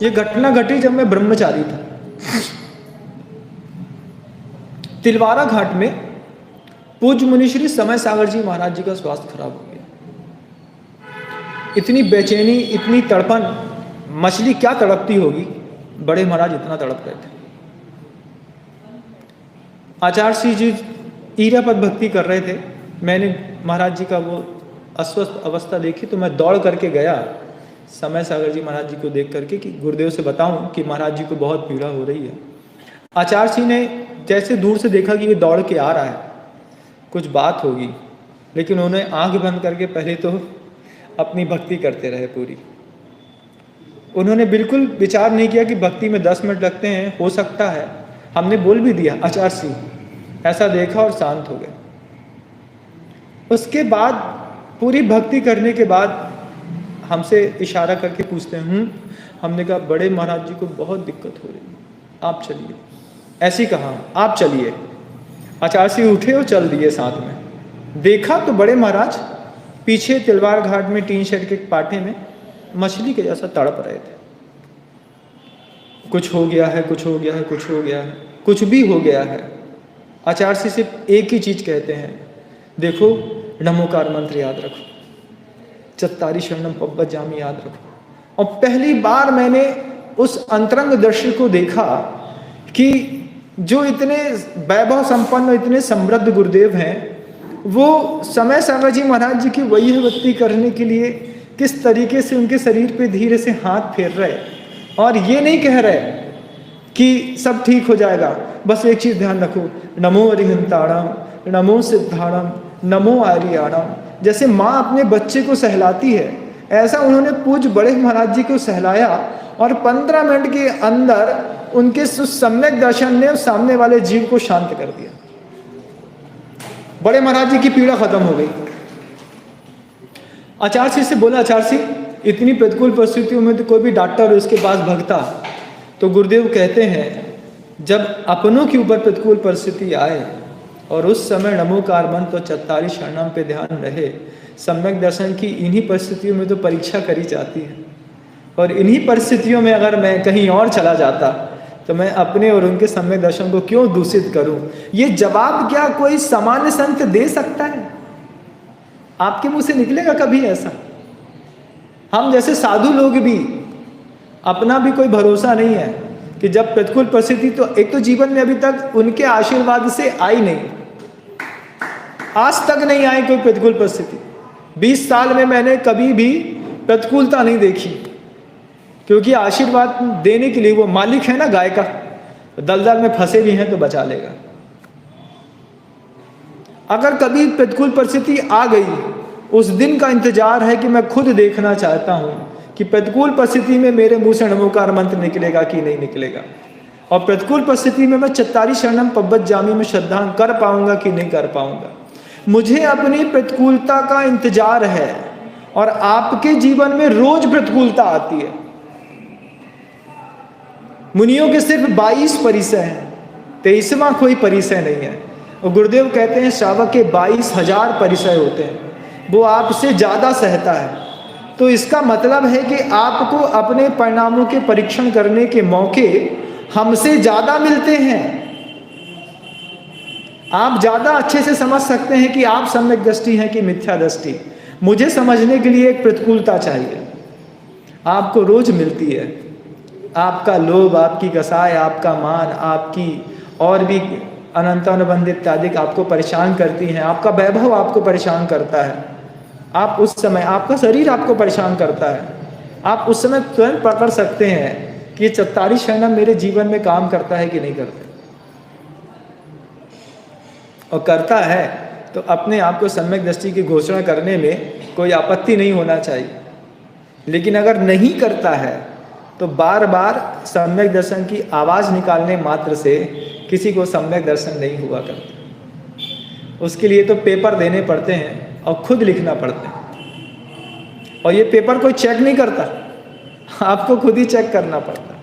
ये घटना घटी जब मैं ब्रह्मचारी था। तिलवारा घाट में पूज्य मुनिश्री समय सागर जी महाराज जी का स्वास्थ्य खराब हो गया। इतनी बेचैनी, इतनी तड़पन, मछली क्या तड़पती होगी, बड़े महाराज इतना तड़प रहे थे। आचार्य सिंह जी ईरापद भक्ति कर रहे थे। मैंने महाराज जी का वो अस्वस्थ अवस्था देखी तो मैं दौड़ करके गया समय सागर जी महाराज जी को देख करके कि गुरुदेव से बताऊं कि महाराज जी को बहुत पीड़ा हो रही है। आचार्य सिंह ने जैसे दूर से देखा कि ये दौड़ के आ रहा है, कुछ बात होगी, लेकिन उन्होंने आंख बंद करके पहले तो अपनी भक्ति करते रहे पूरी। उन्होंने बिल्कुल विचार नहीं किया कि भक्ति में 10 मिनट लगते हैं, हो सकता है। हमने बोल भी दिया आचार्य सिंह, ऐसा देखा और शांत हो गए। उसके बाद पूरी भक्ति करने के बाद हमसे इशारा करके पूछते हैं हमने कहा बड़े महाराज जी को बहुत दिक्कत हो रही है, आप चलिए। ऐसी कहा आप चलिए। आचार्य सिंह उठे और चल दिए साथ में। देखा तो बड़े महाराज पीछे तिलवार घाट में टीन शेड के पाटे में मछली के जैसा तड़प रहे थे। कुछ हो गया है, कुछ हो गया है, कुछ हो गया है, कुछ भी हो गया है। आचार्य सिंह सिर्फ एक ही चीज कहते हैं, देखो नमोकार मंत्र याद रखो, चत्तारी शरणम पब्बत जामी याद रखो। और पहली बार मैंने उस अंतरंग दृश्य को देखा कि जो इतने वैभव संपन्न, इतने समृद्ध गुरुदेव हैं, वो समय सागर जी महाराज जी की वैभवती करने के लिए किस तरीके से उनके शरीर पे धीरे से हाथ फेर रहे, और ये नहीं कह रहे कि सब ठीक हो जाएगा। बस एक चीज ध्यान रखो, नमो अरिहंताणम, नमो सिद्धाणम, नमो आर्याणम। जैसे माँ अपने बच्चे को सहलाती है, ऐसा उन्होंने पूज्य बड़े महाराज जी को सहलाया, और 15 मिनट के अंदर उनके सम्यक दर्शन ने सामने वाले जीव को शांत कर दिया। बड़े महाराज जी की पीड़ा खत्म हो गई। आचार्य सिंह से बोला, आचार्य सिंह इतनी प्रतिकूल परिस्थितियों में तो कोई भी डॉक्टर उसके पास भगता। तो गुरुदेव कहते हैं जब अपनों के ऊपर प्रतिकूल परिस्थिति आए और उस समय नमोकार मंत्र और चत्तारी शरणम पे ध्यान रहे, सम्यक दर्शन की इन्हीं परिस्थितियों में तो परीक्षा करी जाती है। और इन्हीं परिस्थितियों में अगर मैं कहीं और चला जाता तो मैं अपने और उनके सम्यक दर्शन को क्यों दूषित करूं? ये जवाब क्या कोई सामान्य संत दे सकता है? आपके मुंह से निकलेगा कभी ऐसा? हम जैसे साधु लोग भी, अपना भी कोई भरोसा नहीं है कि जब प्रतिकूल परिस्थिति, तो एक तो जीवन में अभी तक उनके आशीर्वाद से आई नहीं, आज तक नहीं आई कोई प्रतिकूल परिस्थिति। 20 साल में मैंने कभी भी प्रतिकूलता नहीं देखी, क्योंकि आशीर्वाद देने के लिए वो मालिक है ना गाय का, दलदल में फंसे भी हैं तो बचा लेगा। अगर कभी प्रतिकूल परिस्थिति आ गई, उस दिन का इंतजार है कि मैं खुद देखना चाहता हूं कि प्रतिकूल परिस्थिति में मेरे मुंह से नमोकार मंत्र निकलेगा कि नहीं निकलेगा, और प्रतिकूल परिस्थिति में मैं चत्तारी शरणम पब्बत जामी में श्रद्धा कर पाऊंगा कि नहीं कर पाऊंगा। मुझे अपनी प्रतिकूलता का इंतजार है, और आपके जीवन में रोज प्रतिकूलता आती है। मुनियों के सिर्फ 22 परिसय हैं, 23वां कोई परिसय नहीं है। और गुरुदेव कहते हैं श्रावक के 22,000 परिसय होते हैं, वो आपसे ज्यादा सहता है। तो इसका मतलब है कि आपको अपने परिणामों के परीक्षण करने के मौके हमसे ज्यादा मिलते हैं। आप ज्यादा अच्छे से समझ सकते हैं कि आप सम्यक दृष्टि हैं कि मिथ्या दृष्टि। मुझे समझने के लिए एक प्रतिकूलता चाहिए, आपको रोज मिलती है। आपका लोभ, आपकी कसाय, आपका मान, आपकी और भी अनंत अनुबंध इत्यादि आपको परेशान करती हैं। आपका वैभव आपको परेशान करता है। आप उस समय, आपका शरीर आपको परेशान करता है। आप उस समय तुरंत पकड़ सकते हैं कि ये चत्तारी शरणम मेरे जीवन में काम करता है कि नहीं करता। और करता है तो अपने आप को सम्यक दृष्टि की घोषणा करने में कोई आपत्ति नहीं होना चाहिए। लेकिन अगर नहीं करता है तो बार बार सम्यक दर्शन की आवाज निकालने मात्र से किसी को सम्यक दर्शन नहीं हुआ करता। उसके लिए तो पेपर देने पड़ते हैं और खुद लिखना पड़ता है, और ये पेपर कोई चेक नहीं करता, आपको खुद ही चेक करना पड़ता है।